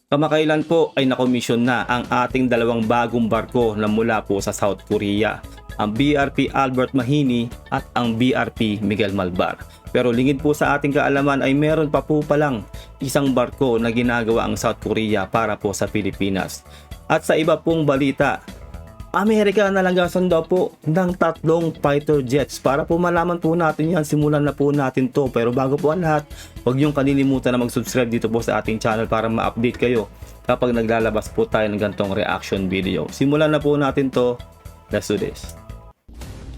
Kamakailan po ay nakomisyon na ang ating dalawang bagong barko na mula po sa South Korea, ang BRP Albert Mahini at ang BRP Miguel Malvar. Pero lingid po sa ating kaalaman ay meron pa po palang isang barko na ginagawa ang South Korea para po sa Pilipinas. At sa iba pong balita, Amerika nalagasan daw po ng 3 fighter jets. Para po malaman po natin yan, simulan na po natin to. Pero bago po ang lahat, huwag niyong kalilimutan na mag-subscribe dito po sa ating channel para ma-update kayo kapag naglalabas po tayo ng ganitong reaction video. Simulan na po natin to. Let's do this.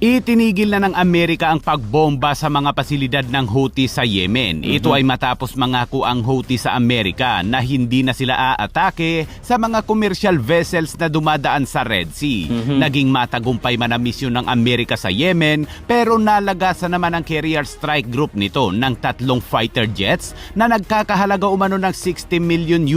Itinigil na ng Amerika ang pagbomba sa mga pasilidad ng Houthi sa Yemen. Ito ay matapos mangako ang Houthi sa Amerika na hindi na sila aatake sa mga commercial vessels na dumadaan sa Red Sea. Naging matagumpay man ang misyon ng Amerika sa Yemen, pero nalagasan naman ang carrier strike group nito ng 3 fighter jets na nagkakahalaga umano ng $60 million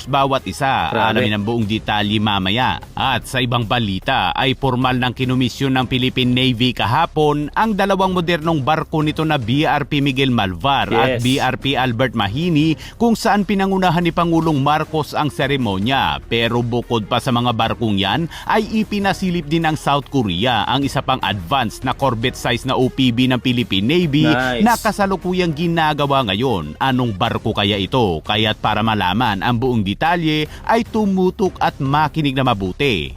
bawat isa. Alamin ang buong detalye mamaya. At sa ibang balita ay formal ng kinumisyon ng Philippine Navy kahapon ang dalawang modernong barko nito na BRP Miguel Malvar at BRP Albert Mahini, kung saan pinangunahan ni Pangulong Marcos ang seremonya. Pero bukod pa sa mga barkong yan ay ipinasilip din ng South Korea ang isa pang advanced na corvette size na OPV ng Philippine Navy na kasalukuyang ginagawa ngayon. Anong barko kaya ito? Kaya't para malaman ang buong detalye ay tumutok at makinig na mabuti.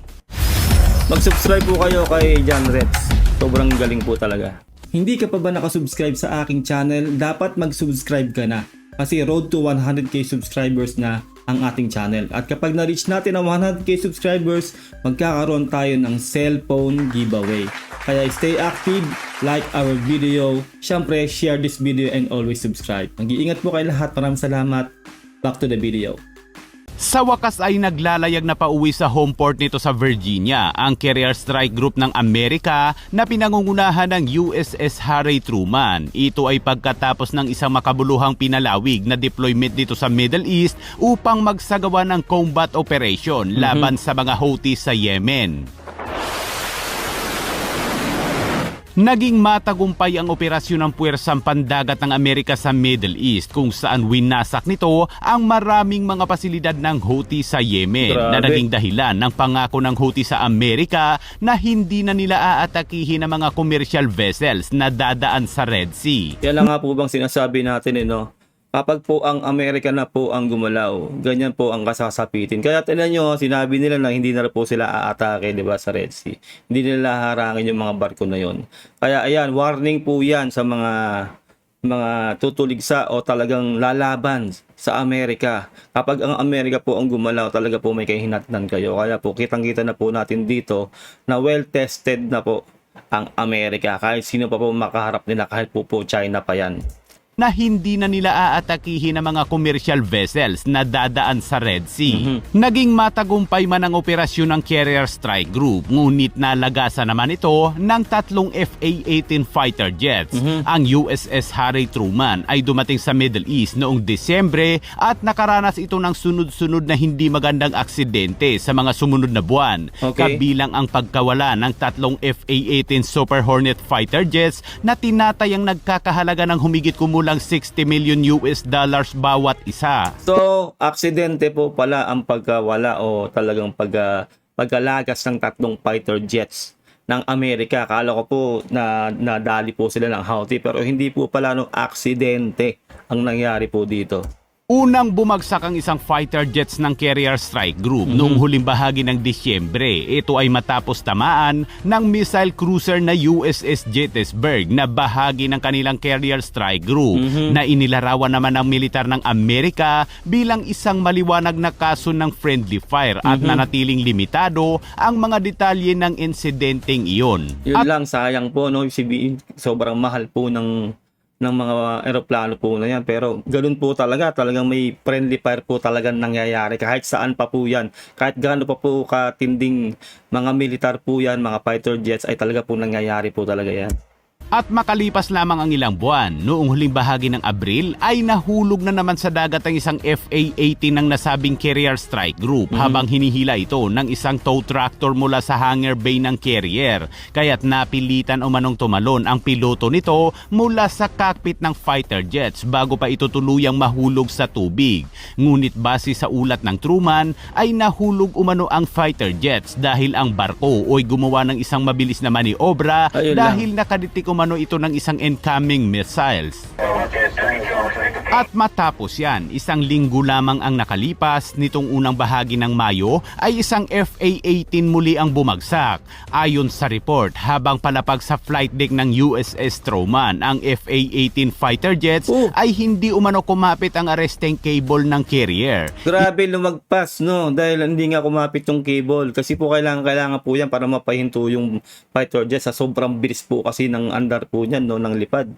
Mag-subscribe po kayo kay John Reds. Sobrang galing po talaga. Hindi ka pa ba nakasubscribe sa aking channel? Dapat mag-subscribe ka na. Kasi road to 100k subscribers na ang ating channel. At kapag na-reach natin ang 100k subscribers, magkakaroon tayo ng cellphone giveaway. Kaya stay active, like our video, syempre share this video and always subscribe. Mag-iingat po kayo lahat. Maraming salamat. Back to the video. Sa wakas ay naglalayag na pauwi sa home port nito sa Virginia ang carrier strike group ng Amerika na pinangungunahan ng USS Harry Truman. Ito ay pagkatapos ng isang makabuluhang pinalawig na deployment dito sa Middle East upang magsagawa ng combat operation laban sa mga Houthi sa Yemen. Naging matagumpay ang operasyon ng puwersang pandagat ng Amerika sa Middle East, kung saan winasak nito ang maraming mga pasilidad ng Houthi sa Yemen. Na naging dahilan ng pangako ng Houthi sa Amerika na hindi na nila aatakihin ang mga commercial vessels na dadaan sa Red Sea. Yan lang nga po bang sinasabi natin kapag po ang Amerika na po ang gumalaw, ganyan po ang kasasapitin. Kaya tingnan nyo, sinabi nila na hindi na po sila aatake, di ba, sa Red Sea. Hindi nila harangin yung mga barko na yon. Kaya ayan, warning po yan sa mga tutuligsa o talagang lalaban sa Amerika. Kapag ang Amerika po ang gumalaw, talaga po may kahinatnan kayo. Kaya po kitang-kita na po natin dito na well-tested na po ang Amerika. Kahit sino pa po makaharap nila, kahit po China pa yan, na hindi na nila aatakihin ang mga commercial vessels na dadaan sa Red Sea. Naging matagumpay man ang operasyon ng carrier strike group, ngunit nalagasan naman ito ng 3 FA-18 fighter jets. Ang USS Harry Truman ay dumating sa Middle East noong Desyembre at nakaranas ito ng sunod-sunod na hindi magandang aksidente sa mga sumunod na buwan. Kabilang ang pagkawala ng 3 FA-18 Super Hornet fighter jets na tinatayang nagkakahalaga ng humigit kumulang $60 million bawat isa. So, aksidente po pala ang pagkawala o talagang pagkalagas ng 3 fighter jets ng Amerika. Akala ko po na nadali po sila ng Houthi, pero hindi po pala aksidente ang nangyari po dito. Unang bumagsak ang isang fighter jets ng carrier strike group noong huling bahagi ng Disyembre. Ito ay matapos tamaan ng missile cruiser na USS Gettysburg na bahagi ng kanilang carrier strike group na inilarawan naman ng militar ng Amerika bilang isang maliwanag na kaso ng friendly fire at nanatiling limitado ang mga detalye ng insidenteng iyon. Yun lang, sayang po, sobrang mahal po ng mga eroplano po na yan, pero ganoon po talagang may friendly fire po talagang nangyayari kahit saan pa po yan, kahit gaano pa po katinding mga militar po yan, mga fighter jets, ay talaga po nangyayari po talaga yan. At makalipas lamang ang ilang buwan, noong huling bahagi ng Abril ay nahulog na naman sa dagat ang isang FA-18 ng nasabing Carrier Strike Group habang hinihila ito ng isang tow tractor mula sa hangar bay ng carrier. Kaya't napilitan umanong tumalon ang piloto nito mula sa cockpit ng fighter jets bago pa ito tuluyang mahulog sa tubig. Ngunit base sa ulat ng Truman ay nahulog umano ang fighter jets dahil ang barko ay gumawa ng isang mabilis na maniobra dahil nakaditik umano ito ng isang incoming missiles. At matapos yan, isang linggo lamang ang nakalipas nitong unang bahagi ng Mayo ay isang FA-18 muli ang bumagsak. Ayon sa report, habang palapag sa flight deck ng USS Truman, ang FA-18 fighter jets ay hindi umano kumapit ang arresting cable ng carrier. Grabe lumagpas, no? Dahil hindi nga kumapit yung cable. Kasi po kailangan po yan para mapahinto yung fighter jet sa sobrang bilis po kasi ng andar po niyan, no? Ng lipad.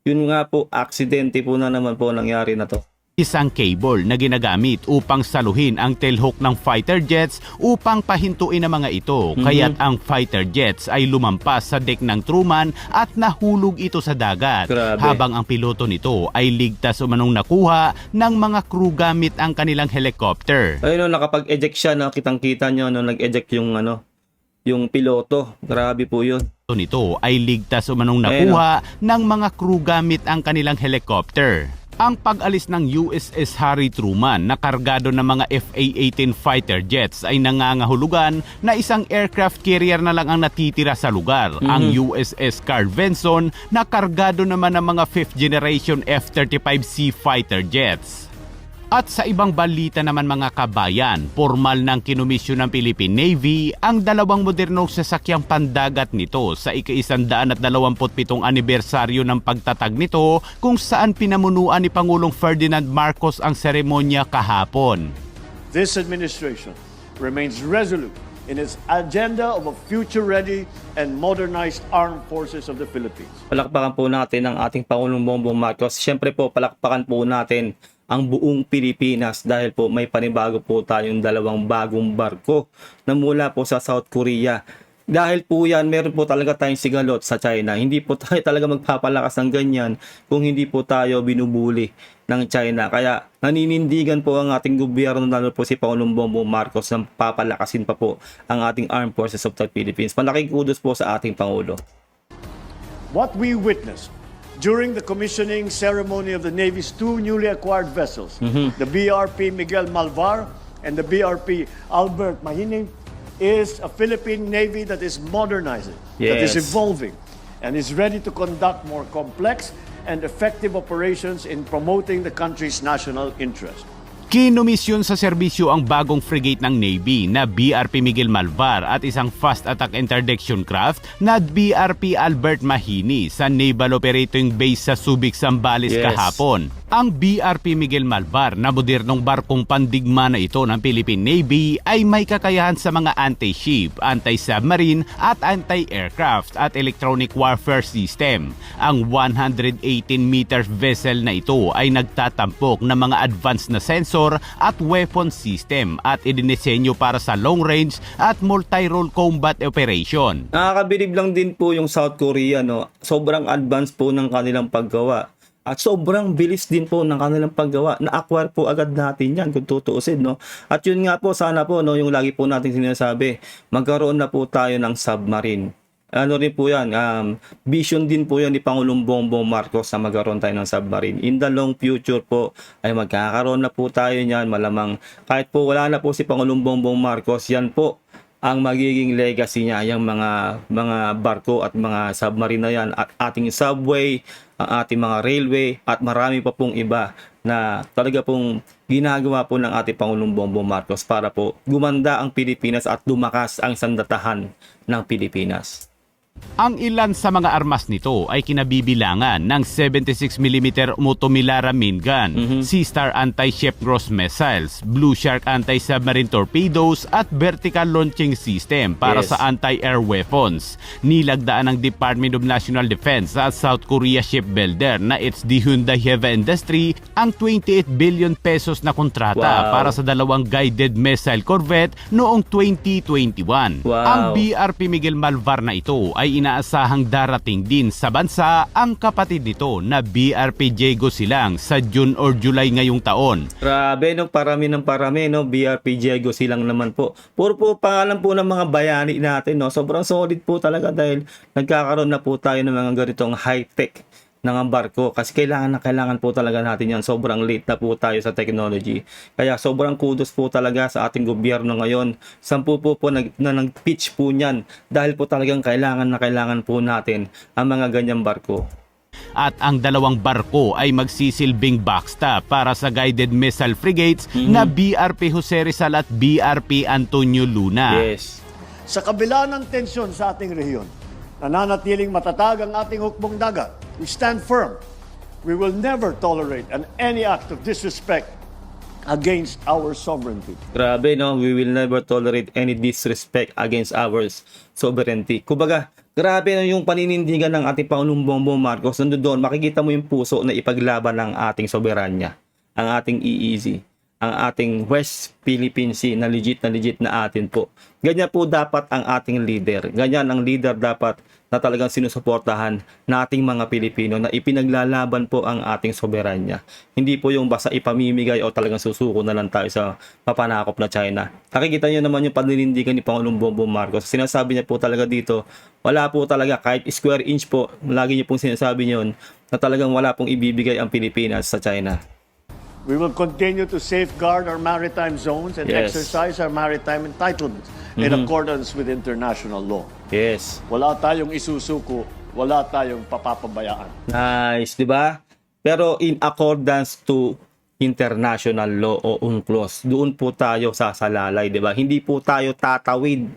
Yun nga po, aksidente po na naman po nangyari na to. Isang cable na ginagamit upang saluhin ang tailhook ng fighter jets upang pahintuin ang mga ito. Kaya't ang fighter jets ay lumampas sa deck ng Truman at nahulog ito sa dagat. Grabe. Habang ang piloto nito ay ligtas umanong nakuha ng mga crew gamit ang kanilang helicopter. Ayun, no, nakapag-eject siya, no? Kitang-kita nyo, no? Nag-eject yung piloto. Grabe po yun. Nito ay ligtas umanong nakuha ng mga crew gamit ang kanilang helicopter. Ang pag-alis ng USS Harry Truman na kargado ng mga FA-18 fighter jets ay nangangahulugan na isang aircraft carrier na lang ang natitira sa lugar. Ang USS Carl Vinson na kargado naman ng mga 5th generation F-35C fighter jets. At sa ibang balita naman mga kabayan, formal ng kinumisyon ng Philippine Navy ang dalawang modernong sasakyang pandagat nito sa ika-127 anibersaryo ng pagtatag nito kung saan pinamunuan ni Pangulong Ferdinand Marcos ang seremonya kahapon. This administration remains resolute in its agenda of a future-ready and modernized armed forces of the Philippines. Palakpakan po natin ang ating Pangulong Bongbong Marcos. Siyempre po, palakpakan po natin ang buong Pilipinas dahil po may panibago po tayong dalawang bagong barko na mula po sa South Korea. Dahil po yan, meron po talaga tayong sigalot sa China. Hindi po tayo talaga magpapalakas ng ganyan kung hindi po tayo binubuli ng China. Kaya naninindigan po ang ating gobyerno, lalo po si Pangulong Bongbong Marcos, na papalakasin pa po ang ating Armed Forces of the Philippines. Malaking kudos po sa ating Pangulo. What we witnessed during the commissioning ceremony of the Navy's two newly acquired vessels, the BRP Miguel Malvar and the BRP Albert Mahini, is a Philippine Navy that is modernizing, that is evolving, and is ready to conduct more complex and effective operations in promoting the country's national interest. Kinumisyon sa serbisyo ang bagong frigate ng Navy na BRP Miguel Malvar at isang fast attack interdiction craft na BRP Albert Mahini sa Naval Operating Base sa Subic, Zambales kahapon. Ang BRP Miguel Malvar na modernong barkong pandigma na ito ng Philippine Navy ay may kakayahan sa mga anti-ship, anti-submarine at anti-aircraft at electronic warfare system. Ang 118-meter vessel na ito ay nagtatampok ng mga advanced na sensor at weapon system at idinisenyo para sa long range at multi-role combat operation. Nakakabilib lang din po yung South Korea, no? Sobrang advanced po ng kanilang paggawa. At sobrang bilis din po ng kanilang paggawa. Na-acquire po agad natin yan kung tutuusin, no? At yun nga po, sana po, no, yung lagi po natin sinasabi, magkaroon na po tayo ng submarine. Ano rin po yan, vision din po yan ni Pangulong Bongbong Marcos na magkaroon tayo ng submarine. In the long future po, ay magkakaroon na po tayo niyan, malamang. Kahit po wala na po si Pangulong Bongbong Marcos, yan po ang magiging legacy niya, yung mga barko at mga submarine na yan, at ating subway, ang ating mga railway, at marami pa pong iba na talaga pong ginagawa po ng ating Pangulong Bongbong Marcos para po gumanda ang Pilipinas at lumakas ang sandatahan ng Pilipinas. Ang ilan sa mga armas nito ay kinabibilangan ng 76mm Motomilara main gun, Sea-Star anti-ship gross missiles, Blue Shark anti-submarine torpedoes at vertical launching system para sa anti-air weapons. Nilagdaan ng Department of National Defense sa South Korea shipbuilder na it's the Hyundai Heavy Industry ang 28 billion pesos na kontrata para sa dalawang guided missile corvette noong 2021. Ang BRP Miguel Malvar na ito ay inaasahang darating din sa bansa ang kapatid nito na BRP Diego Silang sa June or July ngayong taon. Grabe no, parami ng parami no, BRP Diego Silang naman po. Puro po pangalan po ng mga bayani natin no. Sobrang solid po talaga dahil nagkakaroon na po tayo ng mga ganitong high-tech ng barko kasi kailangan po talaga natin yan. Sobrang late na po tayo sa technology. Kaya sobrang kudos po talaga sa ating gobyerno ngayon. Sampu po na nag-pitch po niyan dahil po talagang kailangan po natin ang mga ganyang barko. At ang dalawang barko ay magsisilbing backstop para sa guided missile frigates na BRP Jose Rizal at BRP Antonio Luna. Yes. Sa kabila ng tensyon sa ating rehiyon, nananatiling matatag ang ating hukbong dagat. We stand firm. We will never tolerate any act of disrespect against our sovereignty. Grabe no, we will never tolerate any disrespect against our sovereignty. Kumbaga, grabe na yung paninindigan ng ating Pangulong Bongbong Marcos. Nandoon, makikita mo yung puso na ipaglaban ng ating soberanya, ang ating EEZ, ang ating West Philippine Sea na legit na atin po. Ganyan po dapat ang ating leader. Ganyan ang leader dapat na talagang sinusuportahan nating mga Pilipino na ipinaglalaban po ang ating soberanya. Hindi po yung basta ipamimigay o talagang susuko na lang tayo sa papanakop na China. Nakikita niyo naman yung paninindigan ni Pangulong Bongbong Marcos. Sinasabi niya po talaga dito, wala po talaga kahit square inch po, lagi niyo pong sinasabi niyon na talagang wala pong ibibigay ang Pilipinas sa China. We will continue to safeguard our maritime zones and Yes. exercise our maritime entitlements in accordance with international law. Yes. Wala tayong isusuko, wala tayong papapabayaan. Nice, di ba? Pero in accordance to international law o UNCLOS, doon po tayo sasalalay, di ba? Hindi po tayo tatawid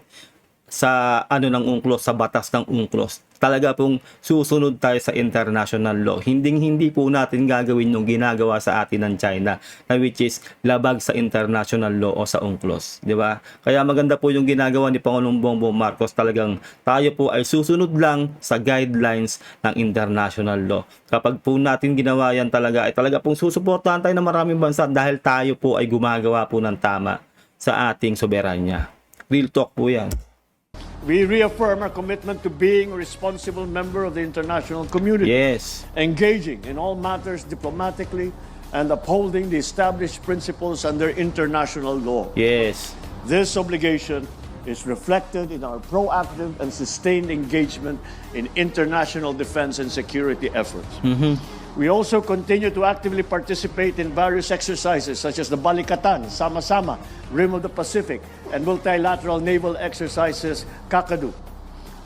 sa ng UNCLOS, sa batas ng UNCLOS. Talaga pong susunod tayo sa international law. Hindi po natin gagawin yung ginagawa sa atin ng China, na which is labag sa international law o sa UNCLOS, di ba? Kaya maganda po yung ginagawa ni Pangulong Bongbong Marcos. Talagang tayo po ay susunod lang sa guidelines ng international law. Kapag po natin ginawa yan talaga, ay talaga pong susuportahan tayo ng maraming bansa dahil tayo po ay gumagawa po ng tama sa ating soberanya. Real talk po yan. We reaffirm our commitment to being a responsible member of the international community, Yes. engaging in all matters diplomatically and upholding the established principles under international law. Yes. This obligation is reflected in our proactive and sustained engagement in international defense and security efforts. We also continue to actively participate in various exercises such as the Balikatan, Sama-Sama, Rim of the Pacific, and multilateral naval exercises, Kakadu.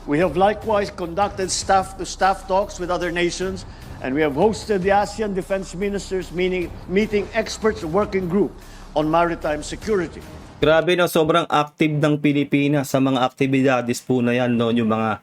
We have likewise conducted staff-to-staff talks with other nations, and we have hosted the ASEAN Defense Ministers meeting experts working group on maritime security. Grabe no, sobrang active ng Pilipinas sa mga aktibidades po na yan, no, yung mga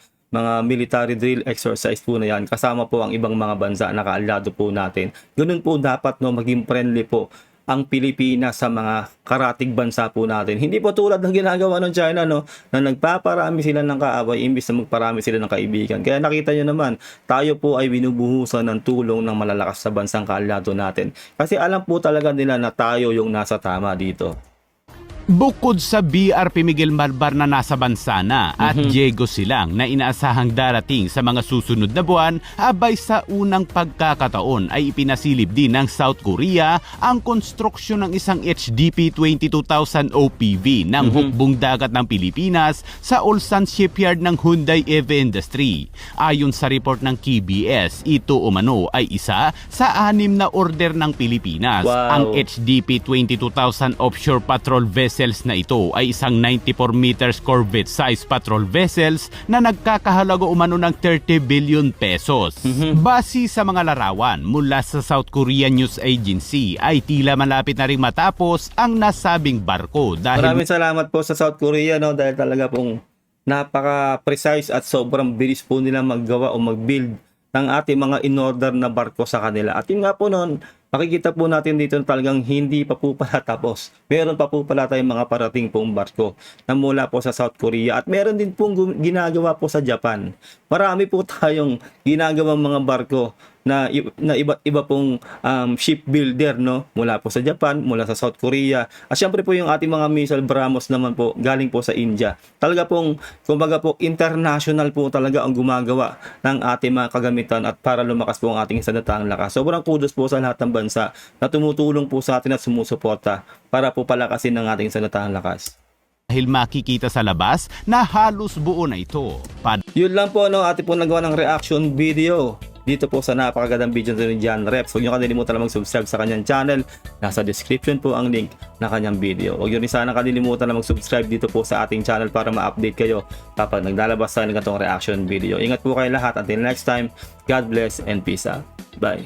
military drill exercise po na yan. Kasama po ang ibang mga bansa na kaalado po natin. Ganun po dapat no, maging friendly po ang Pilipinas sa mga karatig bansa po natin. Hindi po tulad ng ginagawa ng China no, na nagpaparami sila ng kaaway imbis na magparami sila ng kaibigan. Kaya nakita nyo naman, tayo po ay binubuhusan ng tulong ng malalakas sa bansang kaalado natin. Kasi alam po talaga nila na tayo yung nasa tama dito. Bukod sa BRP Miguel Malvar na nasa bansa na at Diego Silang na inaasahang darating sa mga susunod na buwan, abay sa unang pagkakataon ay ipinasilip din ng South Korea ang konstruksyon ng isang HDP-22,000 OPV ng hukbong dagat ng Pilipinas sa Ulsan Shipyard ng Hyundai EV Industry. Ayon sa report ng KBS, ito umano ay isa sa 6 na order ng Pilipinas. Wow. Ang HDP-22,000 offshore patrol vessels na ito ay isang 94 meters corvette-sized patrol vessels na nagkakahalaga umano ng 30 billion pesos. Base sa mga larawan mula sa South Korean News Agency ay tila malapit na rin matapos ang nasabing barko dahil Maraming salamat po sa South Korea no, dahil talaga pong napaka-precise at sobrang bilis po nila maggawa o mag-build ng ating mga in-order na barko sa kanila. At yun nga po noon, makikita po natin dito na talagang hindi pa po pala tapos. Meron pa po pala tayong mga parating pong barko na mula po sa South Korea. At meron din pong ginagawa po sa Japan. Marami po tayong ginagawang mga barko na iba't iba pong shipbuilder, no, mula po sa Japan, mula sa South Korea, at syempre po yung ating mga missile BrahMos naman po galing po sa India. Talaga pong kumbaga po international po talaga ang gumagawa ng ating mga kagamitan at para lumakas po ang ating sandatahang lakas. Sobrang kudos po sa lahat ng bansa na tumutulong po sa atin at sumusuporta para po palakasin ng ating sandatahang lakas. Dahil makikita sa labas na halos buo na ito. Yun lang po, no, ating po nagawa ng reaction video dito po sa napakagandang video ni John Reps. Huwag nyo kalilimutan na mag-subscribe sa kanyang channel. Nasa description po ang link na kanyang video. Huwag nyo rin sana kalilimutan na mag-subscribe dito po sa ating channel para ma-update kayo kapag naglalabas tayo ng itong reaction video. Ingat po kayo lahat. Until next time, God bless and peace out. Bye.